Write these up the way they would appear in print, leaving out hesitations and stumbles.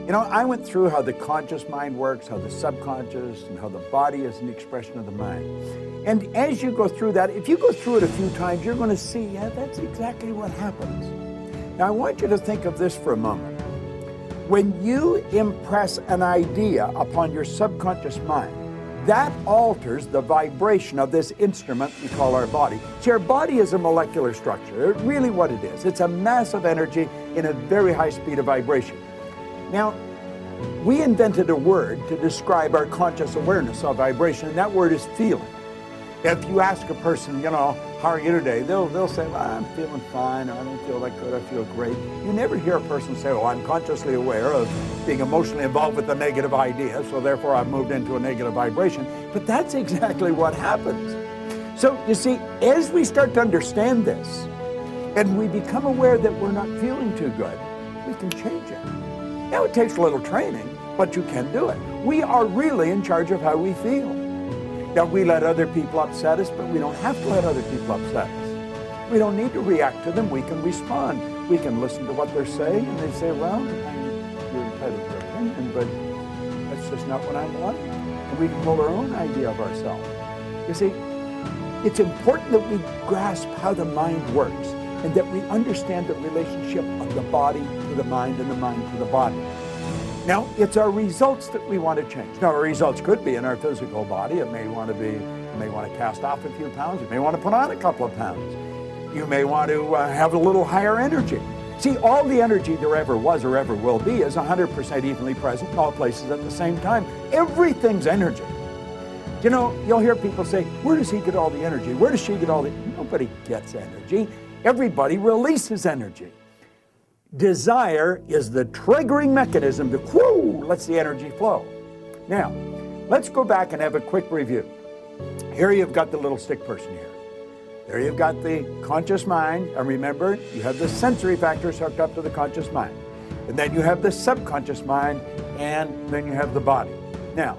You know, I went through how the conscious mind works, how the subconscious, and how the body is an expression of the mind. And as you go through that, if you go through it a few times, you're going to see, yeah, that's exactly what happens. Now, I want you to think of this for a moment. When you impress an idea upon your subconscious mind, that alters the vibration of this instrument we call our body. See, our body is a molecular structure. It's really what it is. It's a massive energy in a very high speed of vibration. Now, we invented a word to describe our conscious awareness of vibration, and that word is feeling. If you ask a person, you know, how are you today? They'll say, well, I'm feeling fine, or I don't feel that good, I feel great. You never hear a person say, oh, I'm consciously aware of being emotionally involved with a negative idea, so therefore I've moved into a negative vibration. But that's exactly what happens. So, you see, as we start to understand this, and we become aware that we're not feeling too good, we can change it. Now, it takes a little training, but you can do it. We are really in charge of how we feel. Now, we let other people upset us, but we don't have to let other people upset us. We don't need to react to them. We can respond. We can listen to what they're saying, and they say, well, you're entitled to your opinion, but that's just not what I want. And we can hold our own idea of ourselves. You see, it's important that we grasp how the mind works and that we understand the relationship of the body to the mind and the mind to the body. Now, it's our results that we want to change. Now, our results could be in our physical body. It may want to be, you may want to cast off a few pounds. You may want to put on a couple of pounds. You may want to have a little higher energy. See, all the energy there ever was or ever will be is 100% evenly present in all places at the same time. Everything's energy. You know, you'll hear people say, where does he get all the energy? Where does she get all the... Nobody gets energy. Everybody releases energy. Desire is the triggering mechanism to, whoo, lets the energy flow. Now, let's go back and have a quick review. Here you've got the little stick person here. There you've got the conscious mind, and remember, you have the sensory factors hooked up to the conscious mind. And then you have the subconscious mind, and then you have the body. Now,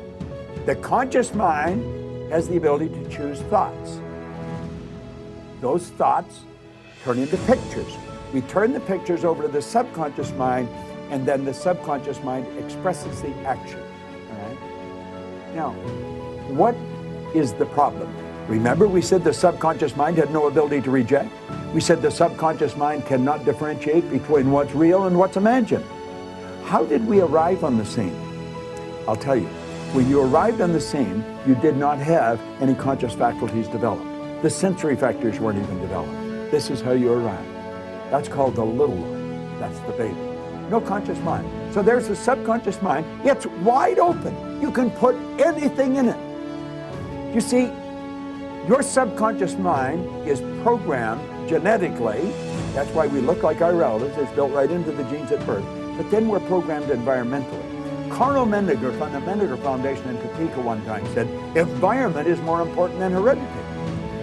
the conscious mind has the ability to choose thoughts. Those thoughts turn into pictures. We turn the pictures over to the subconscious mind, and then the subconscious mind expresses the action. All right? Now, what is the problem? Remember, we said the subconscious mind had no ability to reject. We said the subconscious mind cannot differentiate between what's real and what's imagined. How did we arrive on the scene? I'll tell you. When you arrived on the scene, you did not have any conscious faculties developed. The sensory factors weren't even developed. This is how you arrived. That's called the little one. That's the baby. No conscious mind. So there's the subconscious mind. It's wide open. You can put anything in it. You see, your subconscious mind is programmed genetically. That's why we look like our relatives. It's built right into the genes at birth. But then we're programmed environmentally. Carl Mendinger from the Mendinger Foundation in Topeka one time said, environment is more important than heredity.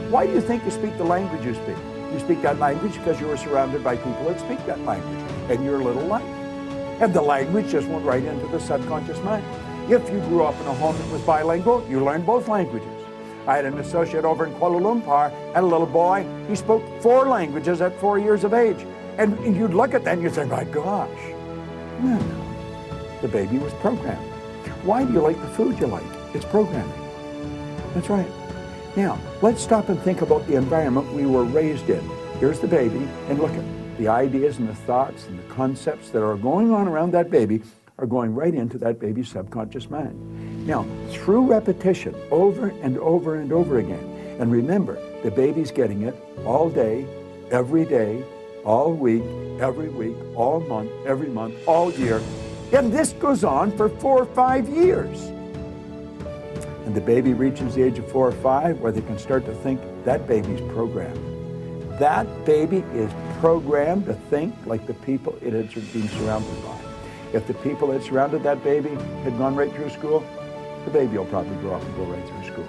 Why do you think you speak the language you speak? You speak that language because you were surrounded by people that speak that language in your little life. And the language just went right into the subconscious mind. If you grew up in a home that was bilingual, you learned both languages. I had an associate over in Kuala Lumpur, had a little boy, he spoke 4 languages at 4 years of age. And you'd look at that and you'd say, my gosh. No. The baby was programmed. Why do you like the food you like? It's programming. That's right. Now, let's stop and think about the environment we were raised in. Here's the baby, and look at the ideas and the thoughts and the concepts that are going on around that baby are going right into that baby's subconscious mind. Now, through repetition, over and over and over again, and remember, the baby's getting it all day, all week, every week, all month, every month, all year, and this goes on for 4 or 5 years. And the baby reaches the age of 4 or 5 where they can start to think that baby's programmed. That baby is programmed to think like the people it had been surrounded by. If the people that surrounded that baby had gone right through school, the baby will probably grow up and go right through school.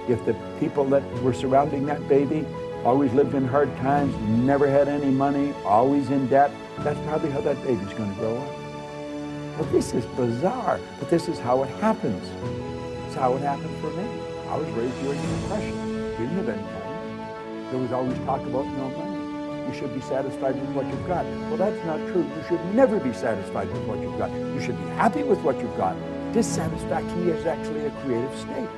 If the people that were surrounding that baby always lived in hard times, never had any money, always in debt, that's probably how that baby's going to grow up. Well, this is bizarre, but this is how it happens. It's how it happened for me. I was raised during the Depression. We didn't have any money. There was always talk about no money. you should be satisfied with what you've got. Well, that's not true. You should never be satisfied with what you've got. You should be happy with what you've got. Dissatisfaction is actually a creative state.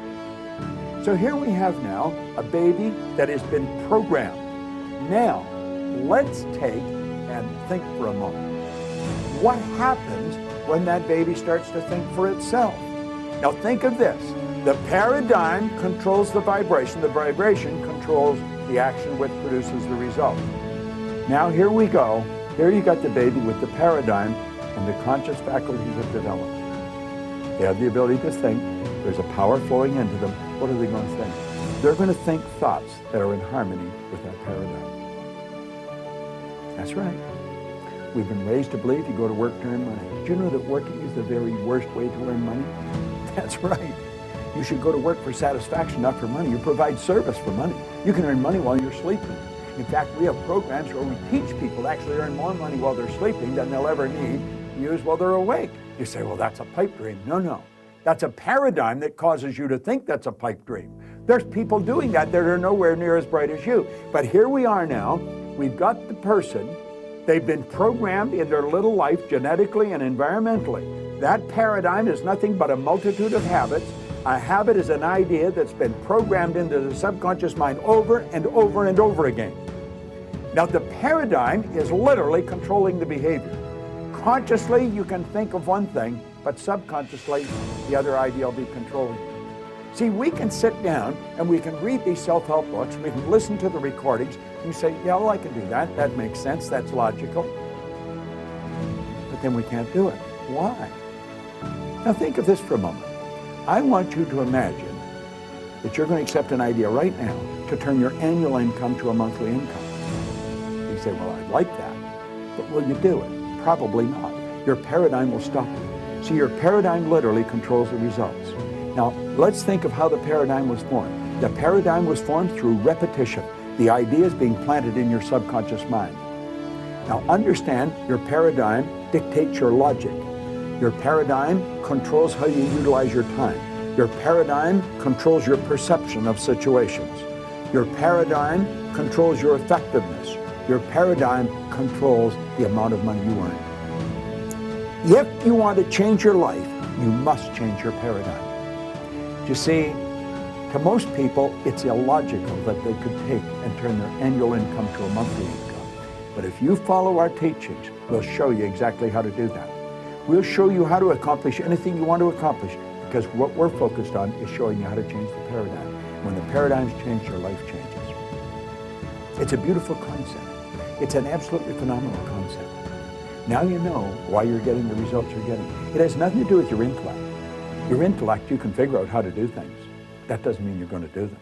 So here we have now a baby that has been programmed. Now, let's take and think for a moment. What happens when that baby starts to think for itself? Now think of this. The paradigm controls the vibration controls the action which produces the result. Now here we go. Here you got the baby with the paradigm, and the conscious faculties have developed. They have the ability to think. There's a power flowing into them. What are they going to think? They're going to think thoughts that are in harmony with that paradigm. That's right. We've been raised to believe you go to work to earn money. Do you know that working is the very worst way to earn money? That's right. You should go to work for satisfaction, not for money. You provide service for money. You can earn money while you're sleeping. In fact, we have programs where we teach people to actually earn more money while they're sleeping than they'll ever need to use while they're awake. You say, well, that's a pipe dream. No, no. That's a paradigm that causes you to think that's a pipe dream. There's people doing that that are nowhere near as bright as you. But here we are now. We've got the person. They've been programmed in their little life genetically and environmentally. That paradigm is nothing but a multitude of habits. A habit is an idea that's been programmed into the subconscious mind over and over and over again. Now, the paradigm is literally controlling the behavior. Consciously, you can think of one thing, but subconsciously, the other idea will be controlling you. See, we can sit down and we can read these self-help books, we can listen to the recordings, and you say, yeah, well, I can do that. That makes sense. That's logical. But then we can't do it. Why? Now, think of this for a moment. I want you to imagine that you're going to accept an idea right now to turn your annual income to a monthly income. You say, well, I'd like that, but will you do it? Probably not. Your paradigm will stop you. See, your paradigm literally controls the results. Now, let's think of how the paradigm was formed. The paradigm was formed through repetition. The idea is being planted in your subconscious mind. Now, understand your paradigm dictates your logic. Your paradigm controls how you utilize your time. Your paradigm controls your perception of situations. Your paradigm controls your effectiveness. Your paradigm controls the amount of money you earn. If you want to change your life, you must change your paradigm. You see, to most people, it's illogical that they could take and turn their annual income to a monthly income. But if you follow our teachings, we'll show you exactly how to do that. We'll show you how to accomplish anything you want to accomplish, because what we're focused on is showing you how to change the paradigm. When the paradigm's changed, your life changes. It's a beautiful concept. It's an absolutely phenomenal concept. Now you know why you're getting the results you're getting. It has nothing to do with your intellect. Your intellect, you can figure out how to do things. That doesn't mean you're going to do them.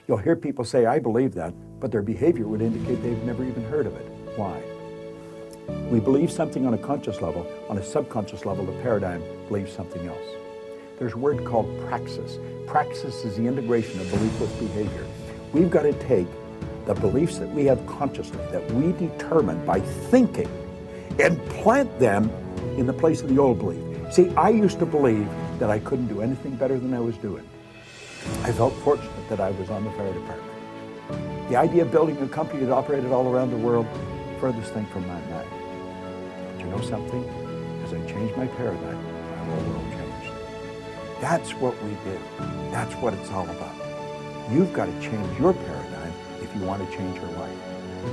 You'll hear people say, I believe that, but their behavior would indicate they've never even heard of it. Why? We believe something on a conscious level. On a subconscious level, the paradigm believes something else. There's a word called praxis. Praxis is the integration of belief with behavior. We've got to take the beliefs that we have consciously, that we determine by thinking, and plant them in the place of the old belief. See, I used to believe that I couldn't do anything better than I was doing. I felt fortunate that I was on the fire department. The idea of building a company that operated all around the world, furthest thing from my mind. But you know something? As I changed my paradigm, my whole world changed. That's what we do. That's what it's all about. You've got to change your paradigm if you want to change your life.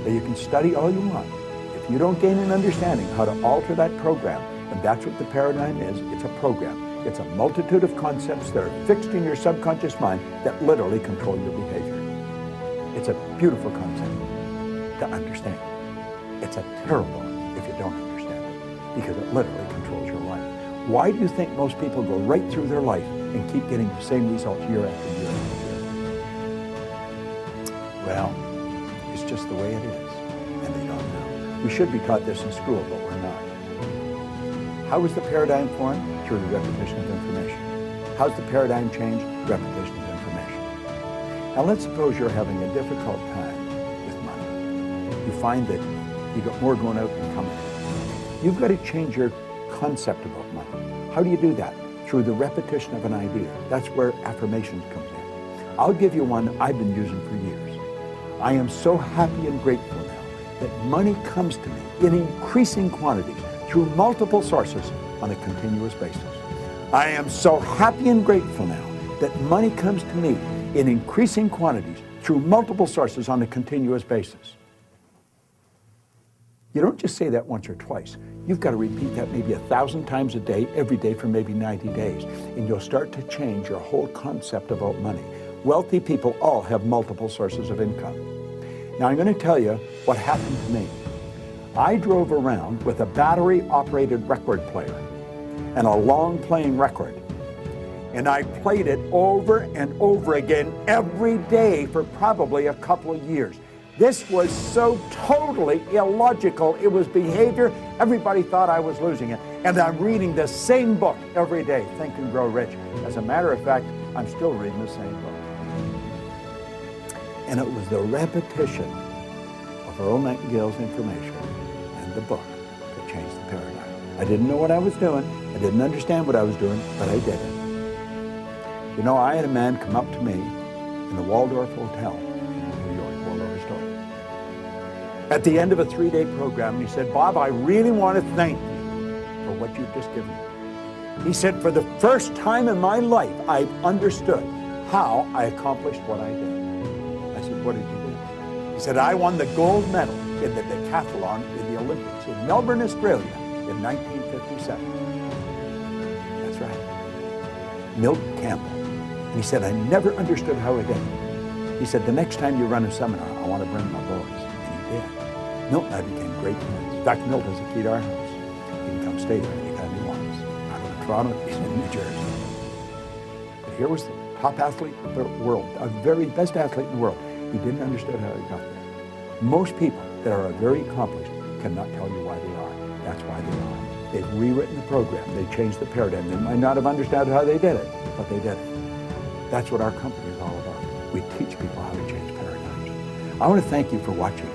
Now, you can study all you want. If you don't gain an understanding how to alter that program, and that's what the paradigm is, it's a program. It's a multitude of concepts that are fixed in your subconscious mind that literally control your behavior. It's a beautiful concept to understand. It's a terrible one if you don't understand it, because it literally controls your life. Why do you think most people go right through their life and keep getting the same results year after year after year? Well, it's just the way it is, and they don't know. We should be taught this in school, but we're not. How was the paradigm formed? Through the repetition of information. How's the paradigm changed? Repetition of information. Now let's suppose you're having a difficult time with money. You find that you got more going out than coming in. You've got to change your concept about money. How do you do that? Through the repetition of an idea. That's where affirmations comes in. I'll give you one I've been using for years. I am so happy and grateful now that money comes to me in increasing quantities through multiple sources on a continuous basis. I am so happy and grateful now that money comes to me in increasing quantities through multiple sources on a continuous basis. You don't just say that once or twice. You've got to repeat that maybe 1,000 times a day, every day for maybe 90 days. And you'll start to change your whole concept about money. Wealthy people all have multiple sources of income. Now I'm going to tell you what happened to me. I drove around with a battery-operated record player and a long-playing record. And I played it over and over again every day for probably a couple of years. This was so totally illogical. It was behavior. Everybody thought I was losing it. And I'm reading the same book every day, Think and Grow Rich. As a matter of fact, I'm still reading the same book. And it was the repetition of Earl Nightingale's information and the book that changed the paradigm. I didn't know what I was doing. I didn't understand what I was doing, but I did it. You know, I had a man come up to me in the Waldorf Hotel in New York, Waldorf Astoria. At the end of a 3-day program, he said, "Bob, I really want to thank you for what you've just given me." He said, "For the first time in my life, I've understood how I accomplished what I did." I said, "What did you do?" He said, "I won the gold medal in the decathlon in the Olympics in Melbourne, Australia in 1957. That's right. Milt Campbell. And he said, "I never understood how I did it." He said, "The next time you run a seminar, I want to bring my boys." And he did. Milt and I became great friends. In fact, Milt has a key to our house. He can come stay there anytime he wants. I live in Toronto, he's in New Jersey. But here was the top athlete in the world, a very best athlete in the world. He didn't understand how he got there. Most people that are very accomplished cannot tell you why they are. That's why they are. They've rewritten the program. They changed the paradigm. They might not have understood how they did it, but they did it. That's what our company is all about. We teach people how to change paradigms. I want to thank you for watching.